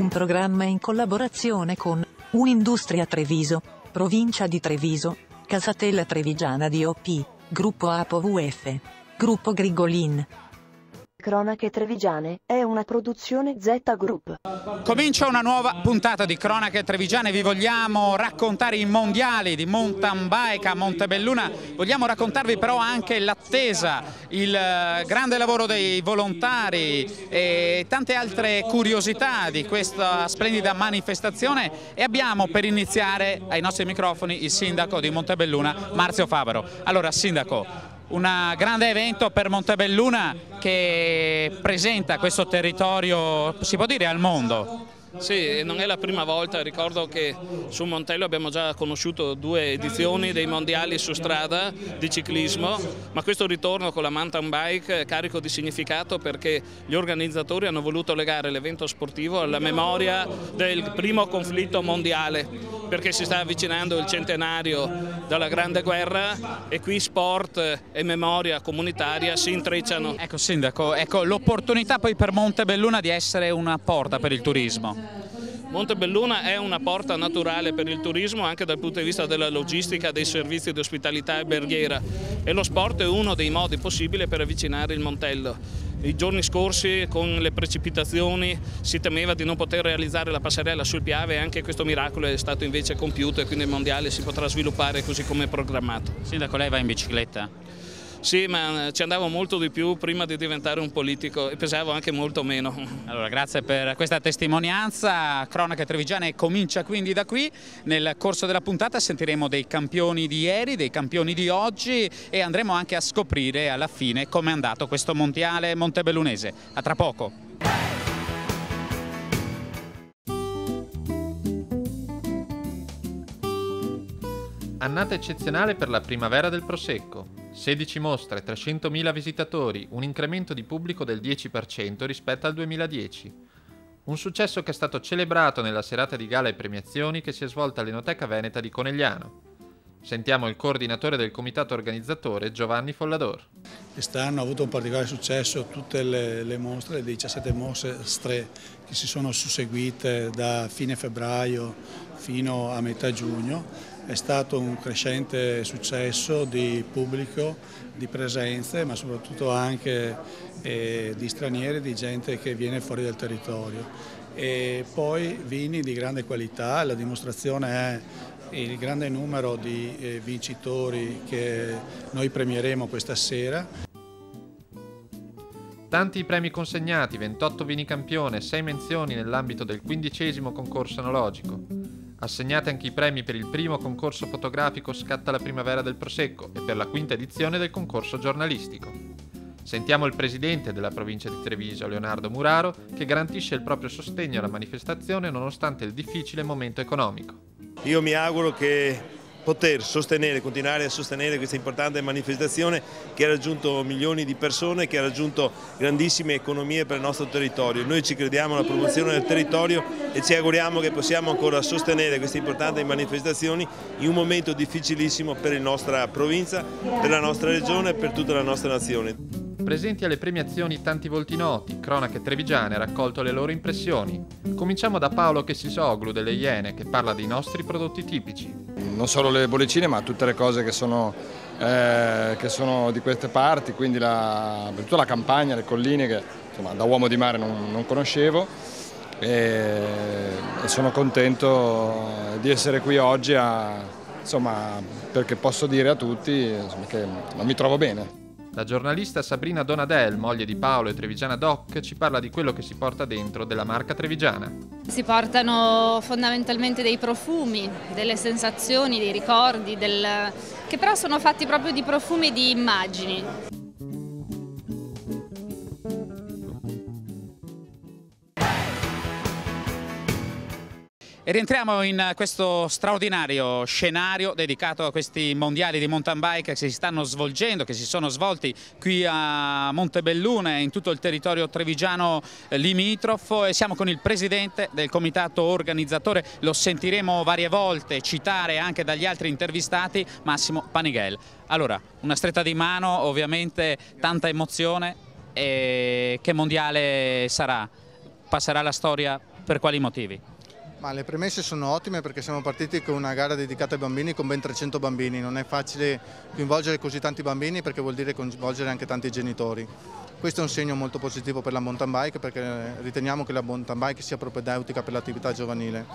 in programma in collaborazione con Unindustria Treviso, Provincia di Treviso, Casatella Trevigiana DOP, Gruppo APOVF, Gruppo Grigolin. Cronache Trevigiane è una produzione Z Group. Comincia una nuova puntata di Cronache Trevigiane, vi vogliamo raccontare i mondiali di mountain bike a Montebelluna, vogliamo raccontarvi però anche l'attesa, il grande lavoro dei volontari e tante altre curiosità di questa splendida manifestazione e abbiamo per iniziare ai nostri microfoni il sindaco di Montebelluna, Marzio Favaro. Allora sindaco, un grande evento per Montebelluna che presenta questo territorio, si può dire, al mondo. Sì, non è la prima volta, ricordo che su Montello abbiamo già conosciuto 2 edizioni dei mondiali su strada di ciclismo, ma questo ritorno con la mountain bike è carico di significato perché gli organizzatori hanno voluto legare l'evento sportivo alla memoria del primo conflitto mondiale, perché si sta avvicinando il centenario dalla Grande Guerra e qui sport e memoria comunitaria si intrecciano. Ecco sindaco, ecco l'opportunità poi per Montebelluna di essere una porta per il turismo. Montebelluna è una porta naturale per il turismo anche dal punto di vista della logistica, dei servizi di ospitalità alberghiera e lo sport è uno dei modi possibili per avvicinare il Montello. I giorni scorsi con le precipitazioni si temeva di non poter realizzare la passerella sul Piave e anche questo miracolo è stato invece compiuto e quindi il mondiale si potrà sviluppare così come programmato. Sindaco, lei va in bicicletta? Sì, ma ci andavo molto di più prima di diventare un politico e pesavo anche molto meno. Allora, grazie per questa testimonianza. Cronache Trevigiane comincia quindi da qui. Nel corso della puntata sentiremo dei campioni di ieri, dei campioni di oggi e andremo anche a scoprire alla fine com'è andato questo mondiale montebellunese. A tra poco. Annata eccezionale per la primavera del Prosecco. 16 mostre, 300.000 visitatori, un incremento di pubblico del 10% rispetto al 2010. Un successo che è stato celebrato nella serata di gala e premiazioni che si è svolta all'Enoteca Veneta di Conegliano. Sentiamo il coordinatore del comitato organizzatore, Giovanni Follador. Quest'anno ha avuto un particolare successo tutte le mostre, le 17 mostre che si sono susseguite da fine febbraio fino a metà giugno. È stato un crescente successo di pubblico, di presenze, ma soprattutto anche di stranieri, di gente che viene fuori dal territorio. E poi vini di grande qualità, la dimostrazione è il grande numero di vincitori che noi premieremo questa sera. Tanti i premi consegnati, 28 vini campione, 6 menzioni nell'ambito del 15° concorso enologico. Assegnati anche i premi per il primo concorso fotografico Scatta la primavera del Prosecco e per la 5ª edizione del concorso giornalistico. Sentiamo il presidente della provincia di Treviso, Leonardo Muraro, che garantisce il proprio sostegno alla manifestazione nonostante il difficile momento economico. Io mi auguro che poter continuare a sostenere questa importante manifestazione che ha raggiunto milioni di persone, che ha raggiunto grandissime economie per il nostro territorio. Noi ci crediamo alla promozione del territorio e ci auguriamo che possiamo ancora sostenere queste importanti manifestazioni in un momento difficilissimo per la nostra provincia, per la nostra regione e per tutta la nostra nazione. Presenti alle premiazioni tanti volti noti, Cronache Trevigiane ha raccolto le loro impressioni. Cominciamo da Paolo Chessisoglu delle Iene che parla dei nostri prodotti tipici. Non solo le bollicine ma tutte le cose che sono di queste parti, quindi tutta la campagna, le colline che insomma, da uomo di mare non conoscevo e sono contento di essere qui oggi perché posso dire a tutti che non mi trovo bene. La giornalista Sabrina Donadel, moglie di Paolo e Trevigiana Doc, ci parla di quello che si porta dentro della marca trevigiana. Si portano fondamentalmente dei profumi, delle sensazioni, dei ricordi, che però sono fatti proprio di profumi e di immagini. E rientriamo in questo straordinario scenario dedicato a questi mondiali di mountain bike che si stanno svolgendo, che si sono svolti qui a Montebelluna e in tutto il territorio trevigiano limitrofo e siamo con il presidente del comitato organizzatore, lo sentiremo varie volte citare anche dagli altri intervistati, Massimo Panighel. Allora, una stretta di mano, ovviamente tanta emozione e che mondiale sarà? Passerà la storia per quali motivi? Ma le premesse sono ottime perché siamo partiti con una gara dedicata ai bambini con ben 300 bambini. Non è facile coinvolgere così tanti bambini perché vuol dire coinvolgere anche tanti genitori. Questo è un segno molto positivo per la mountain bike perché riteniamo che la mountain bike sia propedeutica per l'attività giovanile.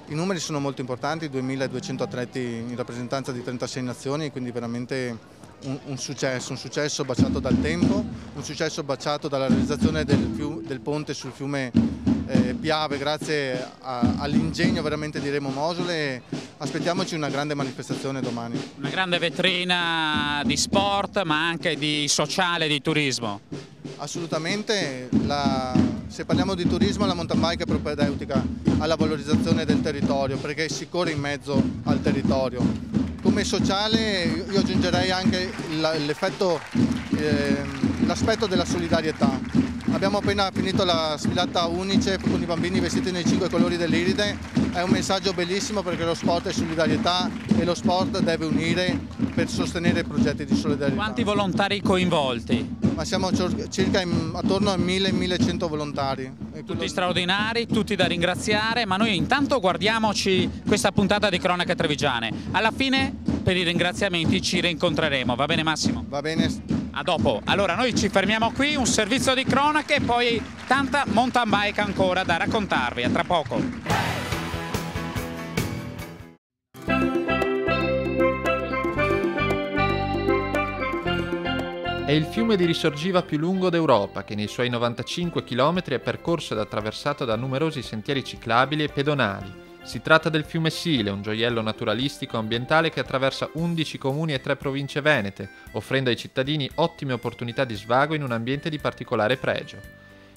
I numeri sono molto importanti, 2200 atleti in rappresentanza di 36 nazioni, quindi veramente un successo baciato dal tempo, un successo baciato dalla realizzazione del ponte sul fiume Piave grazie all'ingegno veramente di Remo Mosole. Aspettiamoci una grande manifestazione domani. Una grande vetrina di sport ma anche di sociale e di turismo. Assolutamente, se parliamo di turismo la mountain bike è propedeutica alla valorizzazione del territorio perché si corre in mezzo al territorio. Come sociale io aggiungerei anche l'aspetto della solidarietà. Abbiamo appena finito la sfilata Unicef con i bambini vestiti nei 5 colori dell'Iride, è un messaggio bellissimo perché lo sport è solidarietà e lo sport deve unire per sostenere progetti di solidarietà. Quanti volontari coinvolti? Ma siamo circa attorno a 1000-1100 volontari. Tutti straordinari, tutti da ringraziare, ma noi intanto guardiamoci questa puntata di Cronache Trevigiane. Alla fine per i ringraziamenti ci rincontreremo, va bene Massimo? Va bene. A dopo. Allora noi ci fermiamo qui, un servizio di cronache e poi tanta mountain bike ancora da raccontarvi. A tra poco. È il fiume di risorgiva più lungo d'Europa, che nei suoi 95 km è percorso ed attraversato da numerosi sentieri ciclabili e pedonali. Si tratta del fiume Sile, un gioiello naturalistico ambientale che attraversa 11 comuni e 3 province venete, offrendo ai cittadini ottime opportunità di svago in un ambiente di particolare pregio.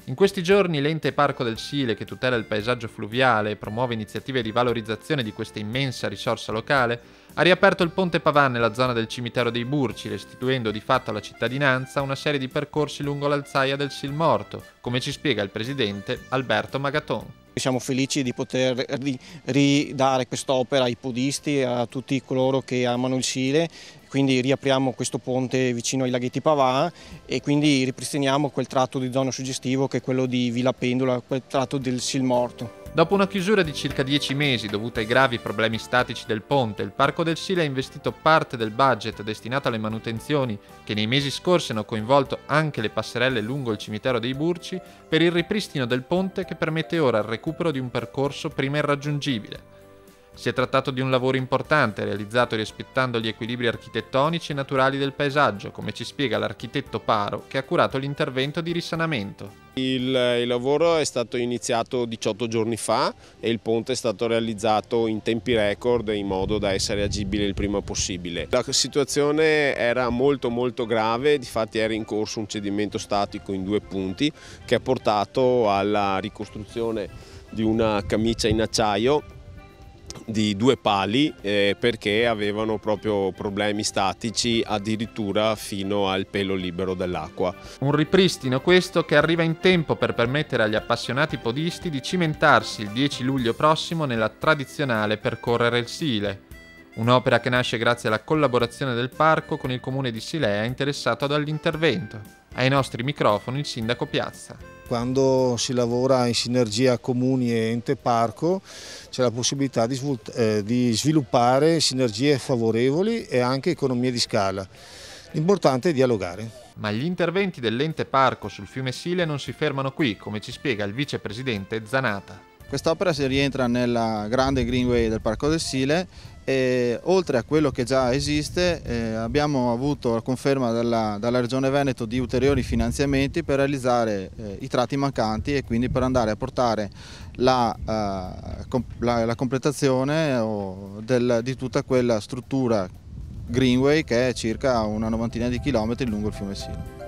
In questi giorni l'Ente Parco del Sile, che tutela il paesaggio fluviale e promuove iniziative di valorizzazione di questa immensa risorsa locale, ha riaperto il Ponte Pavan nella zona del cimitero dei Burci, restituendo di fatto alla cittadinanza una serie di percorsi lungo l'alzaia del Sil Morto, come ci spiega il presidente Alberto Magaton. Siamo felici di poter ridare quest'opera ai podisti e a tutti coloro che amano il Sile, quindi riapriamo questo ponte vicino ai laghetti Pavà e quindi ripristiniamo quel tratto di zona suggestivo che è quello di Villa Pendola, quel tratto del Sil Morto. Dopo una chiusura di circa 10 mesi dovuta ai gravi problemi statici del ponte, il Parco del Sile ha investito parte del budget destinato alle manutenzioni, che nei mesi scorsi hanno coinvolto anche le passerelle lungo il cimitero dei Burci, per il ripristino del ponte che permette ora il recupero di un percorso prima irraggiungibile. Si è trattato di un lavoro importante, realizzato rispettando gli equilibri architettonici e naturali del paesaggio, come ci spiega l'architetto Paro, che ha curato l'intervento di risanamento. Il lavoro è stato iniziato 18 giorni fa e il ponte è stato realizzato in tempi record in modo da essere agibile il prima possibile. La situazione era molto grave, difatti era in corso un cedimento statico in 2 punti che ha portato alla ricostruzione di una camicia in acciaio di 2 pali perché avevano proprio problemi statici addirittura fino al pelo libero dell'acqua. Un ripristino questo che arriva in tempo per permettere agli appassionati podisti di cimentarsi il 10 luglio prossimo nella tradizionale Percorrere il Sile. Un'opera che nasce grazie alla collaborazione del parco con il comune di Silea interessato dall'intervento. Ai nostri microfoni il sindaco Piazza. Quando si lavora in sinergia comuni e ente parco c'è la possibilità di sviluppare sinergie favorevoli e anche economie di scala. L'importante è dialogare. Ma gli interventi dell'ente parco sul fiume Sile non si fermano qui, come ci spiega il vicepresidente Zanata. Quest'opera si rientra nella grande Greenway del Parco del Sile e oltre a quello che già esiste abbiamo avuto la conferma dalla Regione Veneto di ulteriori finanziamenti per realizzare i tratti mancanti e quindi per andare a portare la completazione di tutta quella struttura Greenway che è circa una 90 di chilometri lungo il fiume Sile.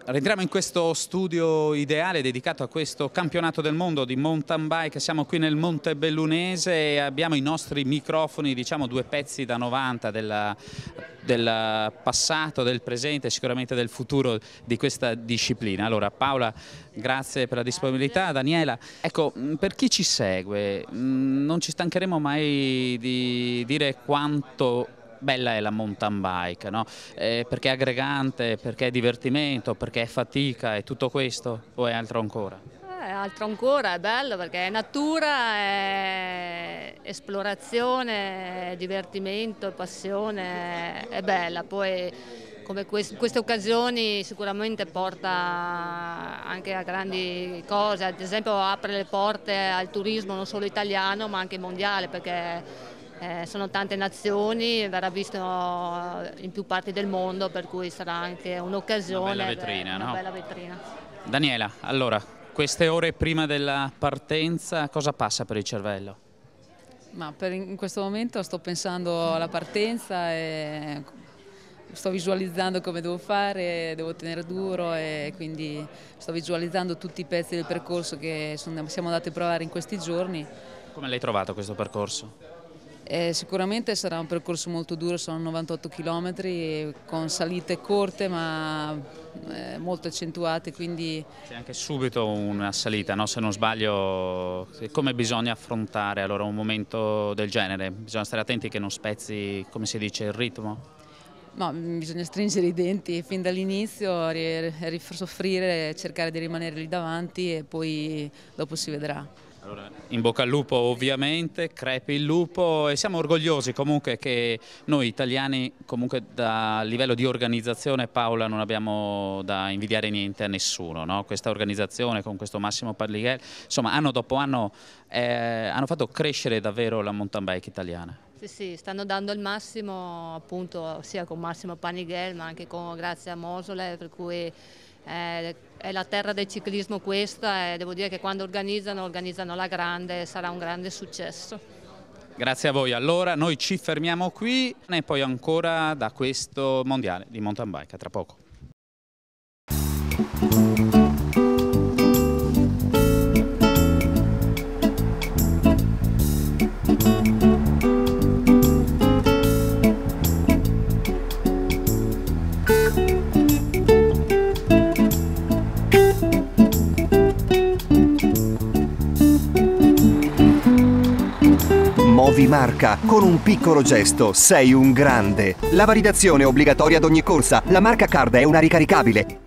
Rientriamo in questo studio ideale dedicato a questo campionato del mondo di mountain bike. Siamo qui nel Montebellunese e abbiamo i nostri microfoni, diciamo 2 pezzi da 90 del passato, del presente e sicuramente del futuro di questa disciplina. Allora Paola, grazie per la disponibilità. Daniela, ecco, per chi ci segue non ci stancheremo mai di dire quanto bella è la mountain bike, no? Perché è aggregante, perché è divertimento, perché è fatica, è tutto questo o è altro ancora? Altro ancora, è bello perché è natura, è esplorazione, è divertimento, è passione, è bella. Poi come queste occasioni sicuramente porta anche a grandi cose, ad esempio apre le porte al turismo non solo italiano ma anche mondiale, perché sono tante nazioni, verrà visto in più parti del mondo, per cui sarà anche un'occasione. Una bella vetrina, una no? bella vetrina. Daniela, allora, queste ore prima della partenza cosa passa per il cervello? Ma in questo momento sto pensando alla partenza e sto visualizzando come devo fare, devo tenere duro e quindi sto visualizzando tutti i pezzi del percorso che siamo andati a provare in questi giorni. Come l'hai trovato questo percorso? Sicuramente sarà un percorso molto duro, sono 98 km con salite corte ma molto accentuate, quindi... C'è anche subito una salita, no? Se non sbaglio, come bisogna affrontare allora un momento del genere? Bisogna stare attenti che non spezzi, come si dice, il ritmo? No, bisogna stringere i denti fin dall'inizio, soffrire, cercare di rimanere lì davanti e poi dopo si vedrà. Allora, in bocca al lupo ovviamente, crepi il lupo e siamo orgogliosi comunque che noi italiani comunque da livello di organizzazione, Paola, non abbiamo da invidiare niente a nessuno, no? Questa organizzazione con questo Massimo Panigel, insomma anno dopo anno hanno fatto crescere davvero la mountain bike italiana. Sì, stanno dando il massimo appunto sia con Massimo Panigel ma anche grazie a Mosole, per cui è la terra del ciclismo questa e devo dire che quando organizzano alla grande, sarà un grande successo. Grazie a voi, allora noi ci fermiamo qui e poi ancora da questo mondiale di mountain bike, a tra poco. Movi marca, con un piccolo gesto sei un grande. La validazione è obbligatoria ad ogni corsa, la marca card è una ricaricabile.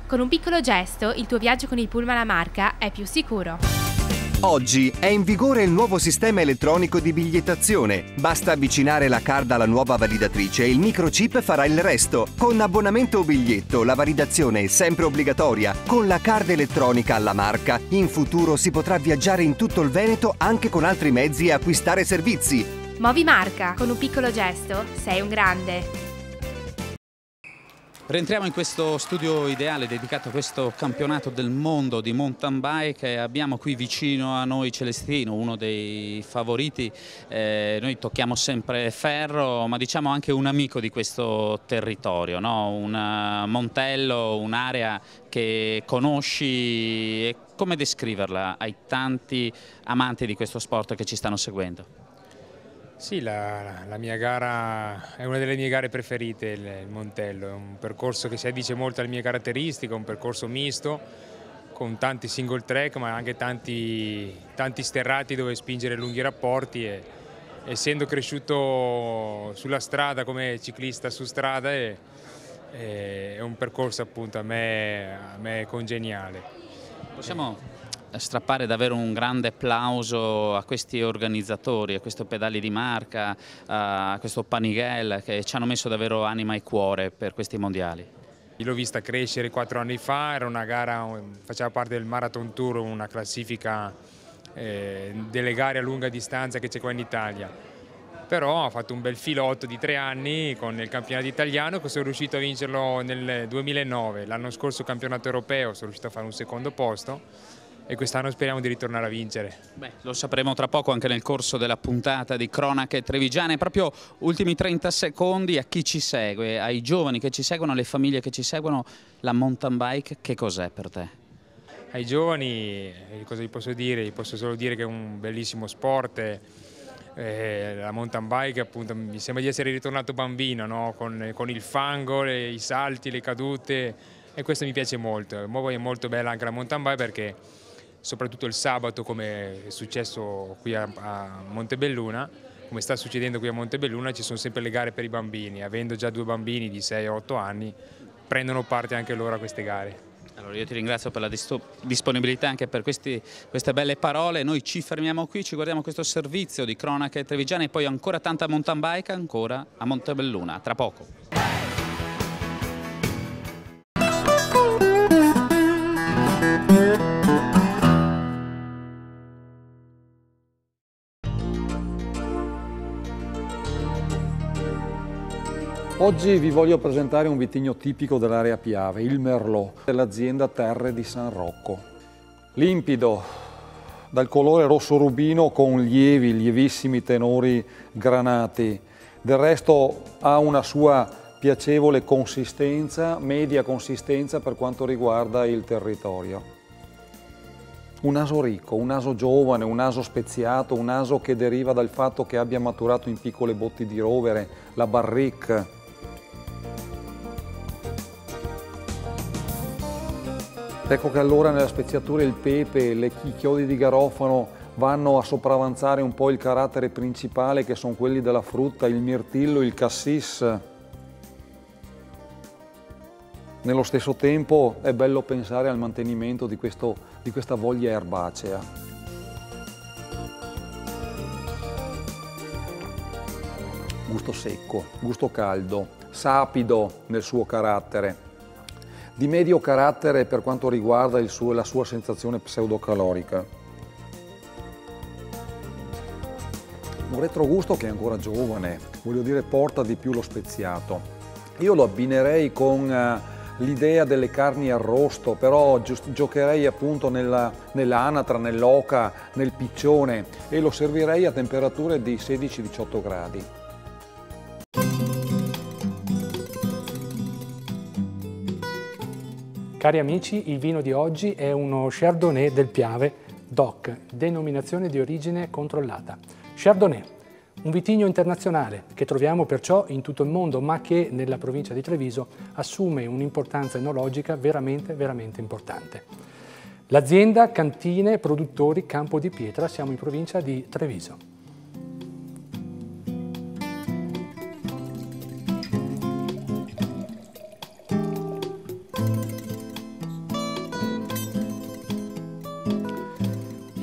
Con un piccolo gesto, il tuo viaggio con il pullman a marca è più sicuro. Oggi è in vigore il nuovo sistema elettronico di bigliettazione. Basta avvicinare la card alla nuova validatrice e il microchip farà il resto. Con abbonamento o biglietto la validazione è sempre obbligatoria. Con la card elettronica alla marca, in futuro si potrà viaggiare in tutto il Veneto anche con altri mezzi e acquistare servizi. Movi marca, con un piccolo gesto sei un grande. Rientriamo in questo studio ideale dedicato a questo campionato del mondo di mountain bike e abbiamo qui vicino a noi Celestino, uno dei favoriti. Noi tocchiamo sempre ferro, ma diciamo anche un amico di questo territorio, no? Un Montello, un'area che conosci, e come descriverla ai tanti amanti di questo sport che ci stanno seguendo? Sì, la mia gara è una delle mie gare preferite, il Montello, è un percorso che si addice molto alle mie caratteristiche, un percorso misto con tanti single track ma anche tanti sterrati dove spingere lunghi rapporti e essendo cresciuto sulla strada come ciclista su strada è un percorso appunto a me congeniale. Possiamo strappare davvero un grande applauso a questi organizzatori, a questo Pedali di Marca, a questo Panigel che ci hanno messo davvero anima e cuore per questi mondiali. Io l'ho vista crescere 4 anni fa, era una gara, faceva parte del Marathon Tour, una classifica delle gare a lunga distanza che c'è qua in Italia. Però ha fatto un bel filotto di 3 anni con il campionato italiano che sono riuscito a vincerlo nel 2009. L'anno scorso campionato europeo sono riuscito a fare un secondo posto e quest'anno speriamo di ritornare a vincere. Beh, lo sapremo tra poco anche nel corso della puntata di Cronache Trevigiane. Proprio ultimi 30 secondi a chi ci segue, ai giovani che ci seguono, alle famiglie che ci seguono, la mountain bike che cos'è per te? Ai giovani cosa gli posso dire? Gli posso solo dire che è un bellissimo sport. La mountain bike appunto mi sembra di essere ritornato bambino, no? Con il fango, i salti, le cadute, e questo mi piace molto. Poi è molto bella anche la mountain bike perché soprattutto il sabato, come è successo qui a Montebelluna, come sta succedendo qui a Montebelluna, ci sono sempre le gare per i bambini. Avendo già 2 bambini di 6-8 anni, prendono parte anche loro a queste gare. Allora io ti ringrazio per la disponibilità, anche per queste belle parole. Noi ci fermiamo qui, ci guardiamo questo servizio di cronache trevigiane e poi ancora tanta mountain bike ancora a Montebelluna, tra poco. Oggi vi voglio presentare un vitigno tipico dell'area Piave, il Merlot, dell'azienda Terre di San Rocco. Limpido, dal colore rosso rubino con lievissimi tenori granati. Del resto ha una sua piacevole consistenza, media consistenza per quanto riguarda il territorio. Un naso ricco, un naso giovane, un naso speziato, un naso che deriva dal fatto che abbia maturato in piccole botti di rovere, la barrique. Ecco che allora nella speziatura il pepe, i chiodi di garofano vanno a sopravanzare un po' il carattere principale che sono quelli della frutta, il mirtillo, il cassis. Nello stesso tempo è bello pensare al mantenimento di questa voglia erbacea. Gusto secco, gusto caldo, sapido nel suo carattere. Di medio carattere per quanto riguarda la sua sensazione pseudocalorica. Un retrogusto che è ancora giovane, voglio dire porta di più lo speziato. Io lo abbinerei con l'idea delle carni arrosto, però giocherei appunto nell'anatra, nell'oca, nel piccione e lo servirei a temperature di 16-18 gradi. Cari amici, il vino di oggi è uno Chardonnay del Piave DOC, denominazione di origine controllata. Chardonnay, un vitigno internazionale che troviamo perciò in tutto il mondo, ma che nella provincia di Treviso assume un'importanza enologica veramente importante. L'azienda Cantine Produttori Campo di Pietra, siamo in provincia di Treviso.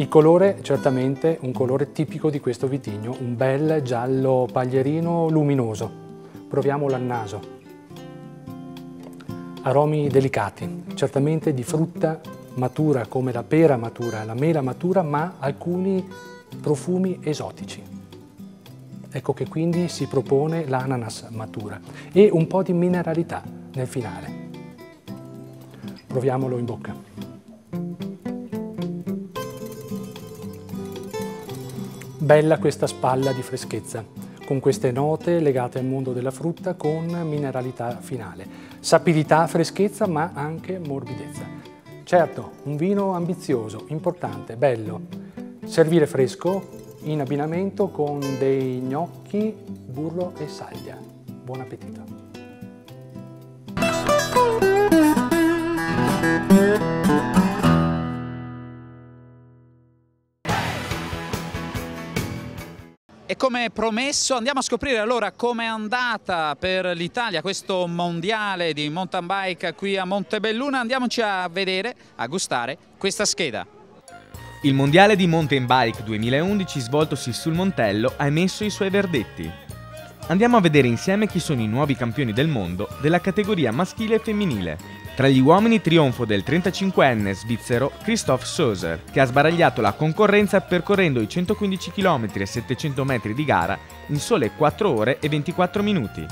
Il colore, certamente un colore tipico di questo vitigno, un bel giallo paglierino luminoso. Proviamolo al naso. Aromi delicati, certamente di frutta matura come la pera matura, la mela matura, ma alcuni profumi esotici. Ecco che quindi si propone l'ananas matura e un po' di mineralità nel finale. Proviamolo in bocca. Bella questa spalla di freschezza, con queste note legate al mondo della frutta con mineralità finale. Sapidità, freschezza, ma anche morbidezza. Certo, un vino ambizioso, importante, bello. Servire fresco in abbinamento con dei gnocchi, burro e saglia. Buon appetito! E come promesso andiamo a scoprire allora com'è andata per l'Italia questo mondiale di mountain bike qui a Montebelluna. Andiamoci a vedere, a gustare questa scheda. Il mondiale di mountain bike 2011 svoltosi sul Montello ha emesso i suoi verdetti. Andiamo a vedere insieme chi sono i nuovi campioni del mondo della categoria maschile e femminile. Tra gli uomini trionfo del 35enne svizzero Christoph Söser, che ha sbaragliato la concorrenza percorrendo i 115 km e 700 metri di gara in sole 4 ore e 24 minuti.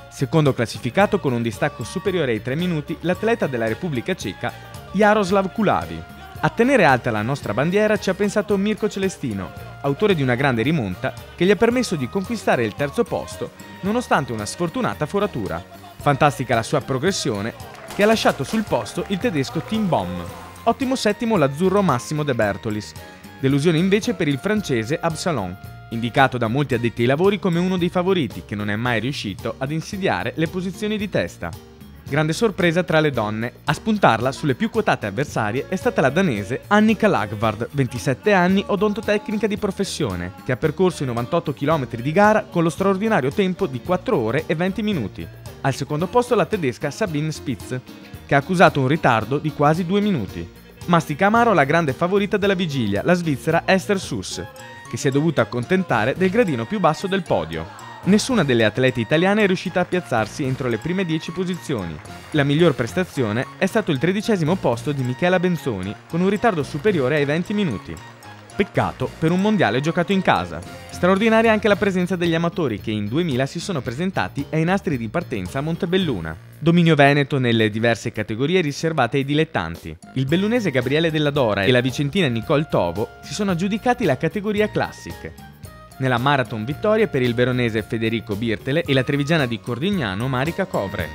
Secondo classificato con un distacco superiore ai 3 minuti l'atleta della Repubblica Ceca Jaroslav Kulavi. A tenere alta la nostra bandiera ci ha pensato Mirko Celestino, autore di una grande rimonta che gli ha permesso di conquistare il terzo posto nonostante una sfortunata foratura. Fantastica la sua progressione che ha lasciato sul posto il tedesco Tim Bomm. Ottimo settimo l'azzurro Massimo De Bertolis. Delusione invece per il francese Absalon, indicato da molti addetti ai lavori come uno dei favoriti che non è mai riuscito ad insidiare le posizioni di testa. Grande sorpresa tra le donne. A spuntarla sulle più quotate avversarie è stata la danese Annika Lagvard, 27 anni, odontotecnica di professione, che ha percorso i 98 km di gara con lo straordinario tempo di 4 ore e 20 minuti. Al secondo posto la tedesca Sabine Spitz, che ha accusato un ritardo di quasi 2 minuti. Mastica amaro la grande favorita della vigilia, la svizzera Esther Suss, che si è dovuta accontentare del gradino più basso del podio. Nessuna delle atlete italiane è riuscita a piazzarsi entro le prime 10 posizioni. La miglior prestazione è stato il 13° posto di Michela Benzoni, con un ritardo superiore ai 20 minuti. Peccato per un mondiale giocato in casa. Straordinaria anche la presenza degli amatori che in 2000 si sono presentati ai nastri di partenza a Montebelluna. Dominio veneto nelle diverse categorie riservate ai dilettanti. Il bellunese Gabriele Della Dora e la vicentina Nicole Tovo si sono aggiudicati la categoria Classic. Nella marathon vittorie per il veronese Federico Birtele e la trevigiana di Cordignano Marica Covre.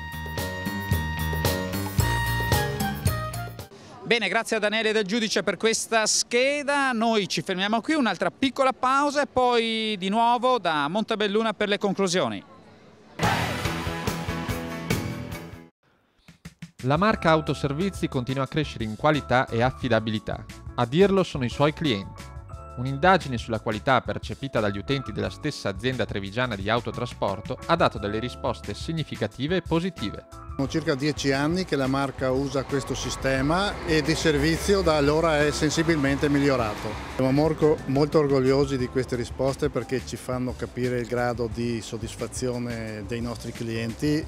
Bene, grazie a Daniele Del Giudice per questa scheda. Noi ci fermiamo qui, un'altra piccola pausa e poi di nuovo da Montebelluna per le conclusioni. La marca Autoservizi continua a crescere in qualità e affidabilità. A dirlo sono i suoi clienti. Un'indagine sulla qualità percepita dagli utenti della stessa azienda trevigiana di autotrasporto ha dato delle risposte significative e positive. Sono circa 10 anni che la marca usa questo sistema e di servizio da allora è sensibilmente migliorato. Siamo molto orgogliosi di queste risposte perché ci fanno capire il grado di soddisfazione dei nostri clienti,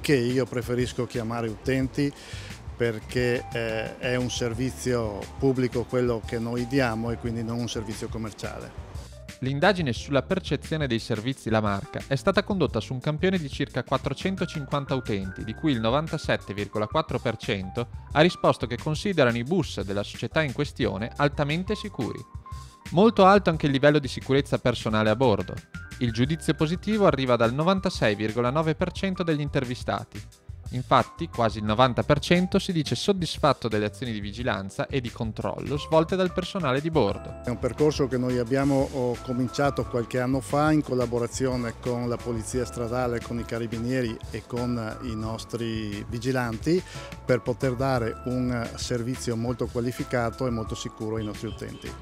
che io preferisco chiamare utenti, perché è un servizio pubblico quello che noi diamo e quindi non un servizio commerciale. L'indagine sulla percezione dei servizi La Marca è stata condotta su un campione di circa 450 utenti, di cui il 97,4% ha risposto che considerano i bus della società in questione altamente sicuri. Molto alto anche il livello di sicurezza personale a bordo. Il giudizio positivo arriva dal 96,9% degli intervistati. Infatti, quasi il 90% si dice soddisfatto delle azioni di vigilanza e di controllo svolte dal personale di bordo. È un percorso che noi abbiamo cominciato qualche anno fa in collaborazione con la Polizia Stradale, con i Carabinieri e con i nostri vigilanti per poter dare un servizio molto qualificato e molto sicuro ai nostri utenti.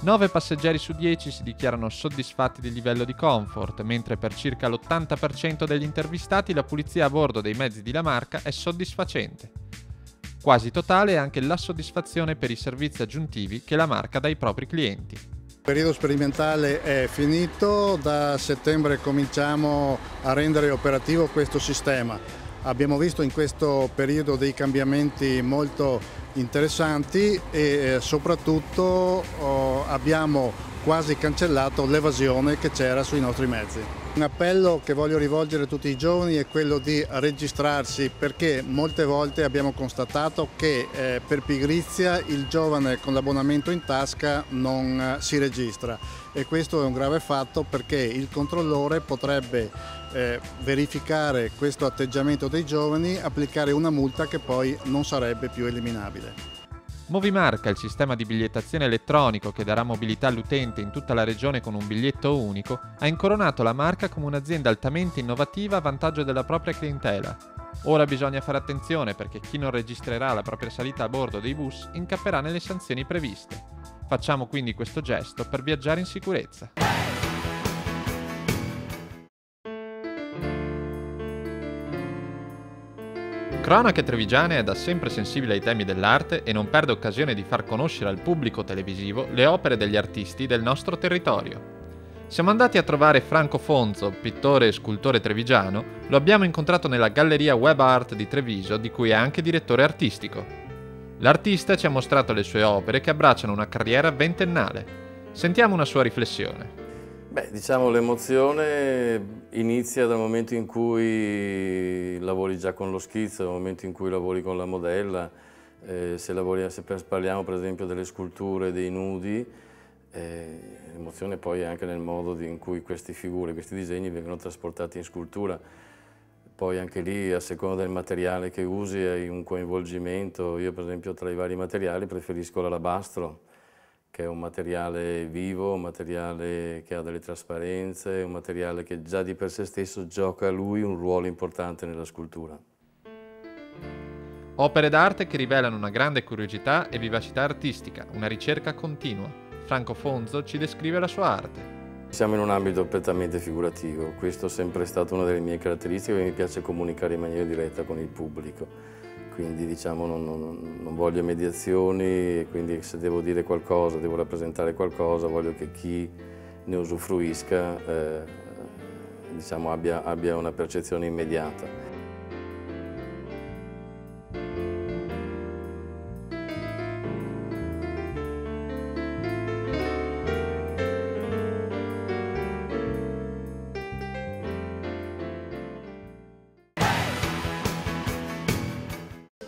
9 passeggeri su 10 si dichiarano soddisfatti del livello di comfort, mentre per circa l'80% degli intervistati la pulizia a bordo dei mezzi di La Marca è soddisfacente. Quasi totale è anche la soddisfazione per i servizi aggiuntivi che La Marca dà ai propri clienti. Il periodo sperimentale è finito, da settembre cominciamo a rendere operativo questo sistema. Abbiamo visto in questo periodo dei cambiamenti molto interessanti e soprattutto abbiamo quasi cancellato l'evasione che c'era sui nostri mezzi. Un appello che voglio rivolgere a tutti i giovani è quello di registrarsi, perché molte volte abbiamo constatato che per pigrizia il giovane con l'abbonamento in tasca non si registra, e questo è un grave fatto perché il controllore potrebbe verificare questo atteggiamento dei giovani, applicare una multa che poi non sarebbe più eliminabile. Movimarca, il sistema di bigliettazione elettronico che darà mobilità all'utente in tutta la regione con un biglietto unico, ha incoronato La Marca come un'azienda altamente innovativa a vantaggio della propria clientela. Ora bisogna fare attenzione perché chi non registrerà la propria salita a bordo dei bus incapperà nelle sanzioni previste. Facciamo quindi questo gesto per viaggiare in sicurezza. Cronache Trevigiane è da sempre sensibile ai temi dell'arte e non perde occasione di far conoscere al pubblico televisivo le opere degli artisti del nostro territorio. Siamo andati a trovare Franco Fonzo, pittore e scultore trevigiano, lo abbiamo incontrato nella Galleria Web Art di Treviso, di cui è anche direttore artistico. L'artista ci ha mostrato le sue opere che abbracciano una carriera ventennale. Sentiamo una sua riflessione. Beh, diciamo l'emozione inizia dal momento in cui lavori già con lo schizzo, dal momento in cui lavori con la modella, se parliamo per esempio delle sculture, dei nudi, l'emozione poi è anche nel modo in cui queste figure, questi disegni vengono trasportati in scultura. Poi anche lì, a seconda del materiale che usi, hai un coinvolgimento. Io per esempio tra i vari materiali preferisco l'alabastro, che è un materiale vivo, un materiale che ha delle trasparenze, un materiale che già di per sé stesso gioca lui un ruolo importante nella scultura. Opere d'arte che rivelano una grande curiosità e vivacità artistica, una ricerca continua. Franco Fonzo ci descrive la sua arte. Siamo in un ambito prettamente figurativo, questo è sempre stato una delle mie caratteristiche, mi piace comunicare in maniera diretta con il pubblico, quindi diciamo non voglio mediazioni, quindi se devo dire qualcosa, devo rappresentare qualcosa, voglio che chi ne usufruisca diciamo, abbia una percezione immediata.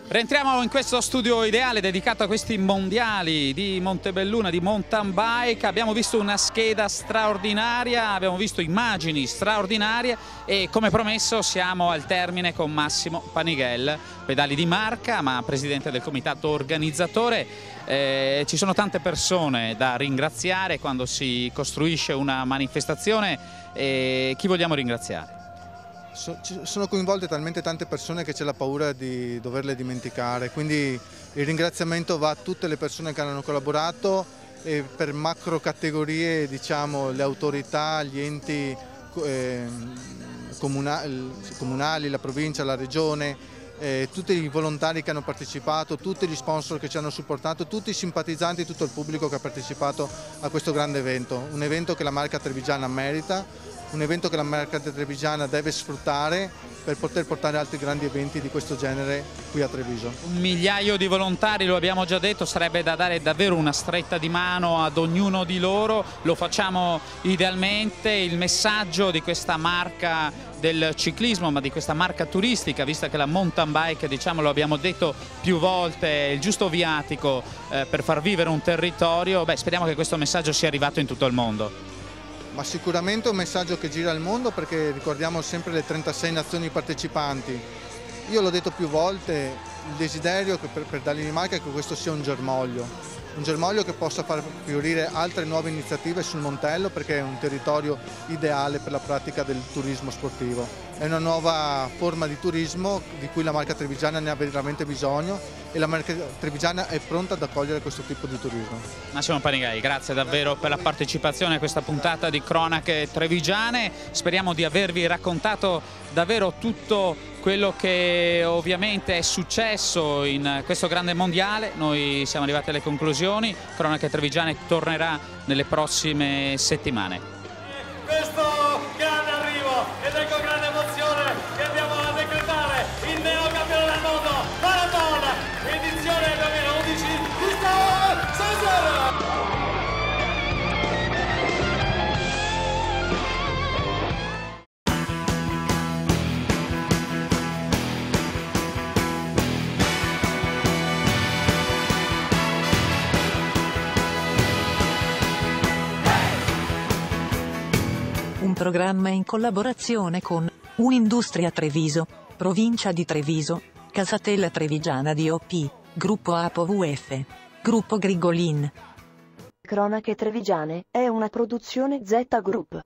Rientriamo in questo studio ideale dedicato a questi mondiali di Montebelluna, di mountain bike. Abbiamo visto una scheda straordinaria, abbiamo visto immagini straordinarie e come promesso siamo al termine con Massimo Panighel, pedali di marca ma presidente del comitato organizzatore. Ci sono tante persone da ringraziare quando si costruisce una manifestazione. Chi vogliamo ringraziare? Sono coinvolte talmente tante persone che c'è la paura di doverle dimenticare, quindi il ringraziamento va a tutte le persone che hanno collaborato e per macro categorie, diciamo, le autorità, gli enti comunali, la provincia, la regione, tutti i volontari che hanno partecipato, tutti gli sponsor che ci hanno supportato, tutti i simpatizzanti, tutto il pubblico che ha partecipato a questo grande evento, un evento che la marca trevigiana merita. Un evento che la marca trevigiana deve sfruttare per poter portare altri grandi eventi di questo genere qui a Treviso. 1 migliaio di volontari, lo abbiamo già detto, sarebbe da dare davvero una stretta di mano ad ognuno di loro, lo facciamo idealmente. Il messaggio di questa marca del ciclismo, ma di questa marca turistica, vista che la mountain bike, diciamo, lo abbiamo detto più volte, è il giusto viatico per far vivere un territorio. Speriamo che questo messaggio sia arrivato in tutto il mondo. Ma sicuramente è un messaggio che gira al mondo, perché ricordiamo sempre le 36 nazioni partecipanti. Io l'ho detto più volte, il desiderio per Danimarca è che questo sia un germoglio che possa far fiorire altre nuove iniziative sul Montello, perché è un territorio ideale per la pratica del turismo sportivo. È una nuova forma di turismo di cui la marca trevigiana ne ha veramente bisogno e la marca trevigiana è pronta ad accogliere questo tipo di turismo. Massimo Panighel, grazie davvero per la partecipazione a questa puntata di Cronache Trevigiane. Speriamo di avervi raccontato davvero tutto quello che ovviamente è successo in questo grande mondiale. Noi siamo arrivati alle conclusioni. Cronache Trevigiane tornerà nelle prossime settimane. Questo grande arrivo ed ecco grande emozione che andiamo a decretare il neocampione del mondo Marathon edizione 2011 di Sassari. Un programma in collaborazione con Un'Industria Treviso, Provincia di Treviso, Casatella Trevigiana DOP, Gruppo APOVF, Gruppo Grigolin. Cronache Trevigiane è una produzione Z Group.